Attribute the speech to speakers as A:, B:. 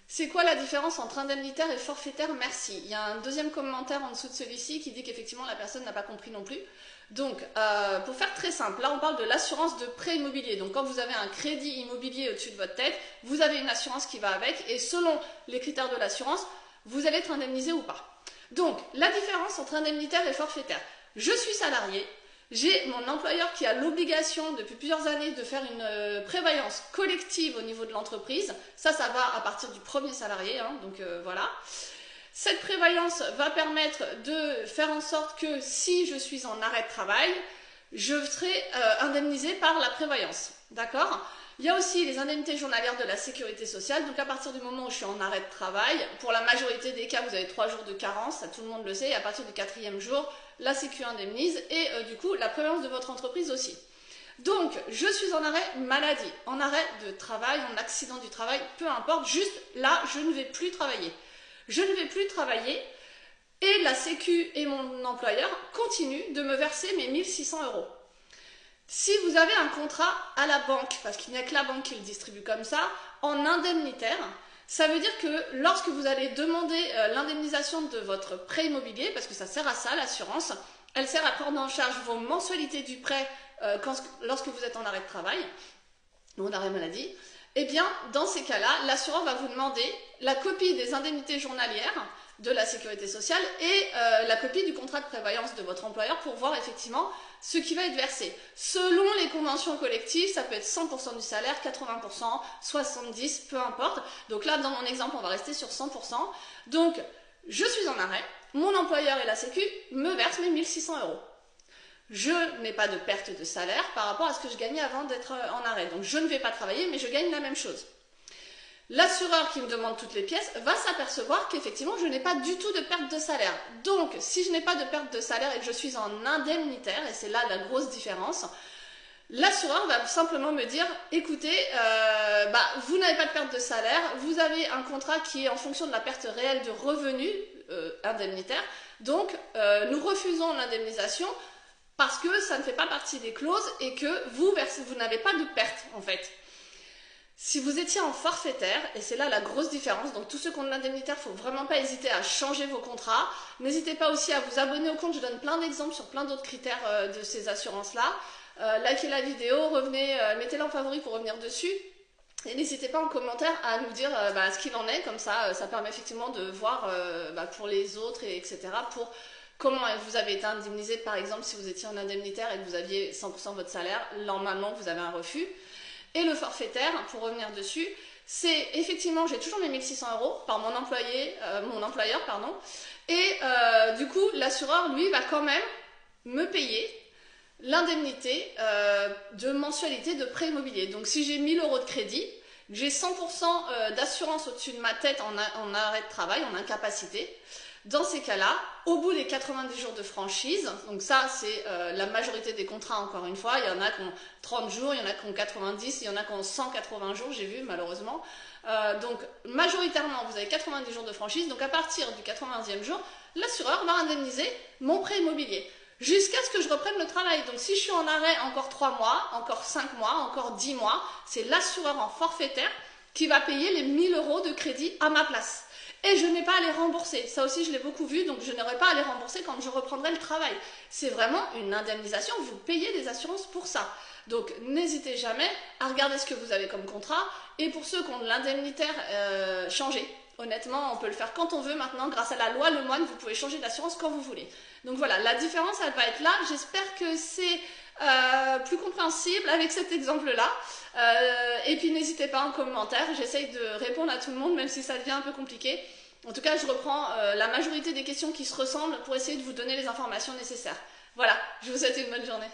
A: C'est quoi la différence entre indemnitaire et forfaitaire? Merci. Il y a un deuxième commentaire en dessous de celui-ci qui dit qu'effectivement la personne n'a pas compris non plus. Donc, pour faire très simple, là on parle de l'assurance de prêt immobilier. Donc quand vous avez un crédit immobilier au-dessus de votre tête, vous avez une assurance qui va avec et selon les critères de l'assurance, vous allez être indemnisé ou pas. Donc, la différence entre indemnitaire et forfaitaire. Je suis salarié, j'ai mon employeur qui a l'obligation depuis plusieurs années de faire une prévoyance collective au niveau de l'entreprise. Ça va à partir du premier salarié, hein, donc voilà. Cette prévoyance va permettre de faire en sorte que si je suis en arrêt de travail, je serai indemnisé par la prévoyance. D'accord ? Il y a aussi les indemnités journalières de la sécurité sociale. Donc à partir du moment où je suis en arrêt de travail, pour la majorité des cas, vous avez 3 jours de carence, ça tout le monde le sait, et à partir du 4e jour, la Sécu indemnise et du coup la prévoyance de votre entreprise aussi. Donc je suis en arrêt maladie, en arrêt de travail, en accident du travail, peu importe, juste là je ne vais plus travailler. Je ne vais plus travailler et la Sécu et mon employeur continuent de me verser mes 1 600 €. Si vous avez un contrat à la banque, parce qu'il n'y a que la banque qui le distribue comme ça, en indemnitaire, ça veut dire que lorsque vous allez demander l'indemnisation de votre prêt immobilier, parce que ça sert à ça, l'assurance, elle sert à prendre en charge vos mensualités du prêt lorsque vous êtes en arrêt de travail, ou en arrêt maladie, eh bien, dans ces cas-là, l'assureur va vous demander la copie des indemnités journalières de la sécurité sociale et la copie du contrat de prévoyance de votre employeur pour voir effectivement ce qui va être versé. Selon les conventions collectives, ça peut être 100% du salaire, 80%, 70%, peu importe. Donc là, dans mon exemple, on va rester sur 100%. Donc, je suis en arrêt, mon employeur et la Sécu me versent mes 1 600 €. Je n'ai pas de perte de salaire par rapport à ce que je gagnais avant d'être en arrêt. Donc je ne vais pas travailler, mais je gagne la même chose. L'assureur qui me demande toutes les pièces va s'apercevoir qu'effectivement, je n'ai pas du tout de perte de salaire. Donc, si je n'ai pas de perte de salaire et que je suis en indemnitaire, et c'est là la grosse différence, l'assureur va simplement me dire, écoutez, vous n'avez pas de perte de salaire, vous avez un contrat qui est en fonction de la perte réelle de revenus indemnitaire, donc nous refusons l'indemnisation parce que ça ne fait pas partie des clauses et que vous n'avez pas de perte en fait. Si vous étiez en forfaitaire, et c'est là la grosse différence, donc tous ceux qui ont de l'indemnitaire, il ne faut vraiment pas hésiter à changer vos contrats. N'hésitez pas aussi à vous abonner au compte, je donne plein d'exemples sur plein d'autres critères de ces assurances-là. Likez la vidéo, revenez, mettez-la en favori pour revenir dessus. Et n'hésitez pas en commentaire à nous dire ce qu'il en est, comme ça, ça permet effectivement de voir pour les autres, etc. pour comment vous avez été indemnisé, par exemple, si vous étiez en indemnitaire et que vous aviez 100% de votre salaire, normalement vous avez un refus. Et le forfaitaire, pour revenir dessus, c'est effectivement, j'ai toujours mes 1 600 € par mon employeur, pardon, et du coup, l'assureur, lui, va quand même me payer l'indemnité de mensualité de prêt immobilier. Donc, si j'ai 1 000 € de crédit, j'ai 100% d'assurance au-dessus de ma tête en arrêt de travail, en incapacité. Dans ces cas-là, au bout des 90 jours de franchise, donc ça c'est la majorité des contrats encore une fois, il y en a qui ont 30 jours, il y en a qui ont 90, il y en a qui ont 180 jours, j'ai vu malheureusement. Donc majoritairement vous avez 90 jours de franchise, donc à partir du 90e jour, l'assureur va indemniser mon prêt immobilier jusqu'à ce que je reprenne le travail. Donc si je suis en arrêt encore 3 mois, encore 5 mois, encore 10 mois, c'est l'assureur en forfaitaire qui va payer les 1 000 € de crédit à ma place. Et je n'ai pas à les rembourser. Ça aussi, je l'ai beaucoup vu, donc je n'aurai pas à les rembourser quand je reprendrai le travail. C'est vraiment une indemnisation, vous payez des assurances pour ça. Donc, n'hésitez jamais à regarder ce que vous avez comme contrat. Et pour ceux qui ont de l'indemnitaire, changez. Honnêtement, on peut le faire quand on veut maintenant. Grâce à la loi Lemoine, vous pouvez changer d'assurance quand vous voulez. Donc voilà, la différence, elle va être là. J'espère que c'est plus compréhensible avec cet exemple-là. Et puis n'hésitez pas en commentaire, j'essaye de répondre à tout le monde, même si ça devient un peu compliqué. En tout cas, je reprends la majorité des questions qui se ressemblent pour essayer de vous donner les informations nécessaires. Voilà, je vous souhaite une bonne journée.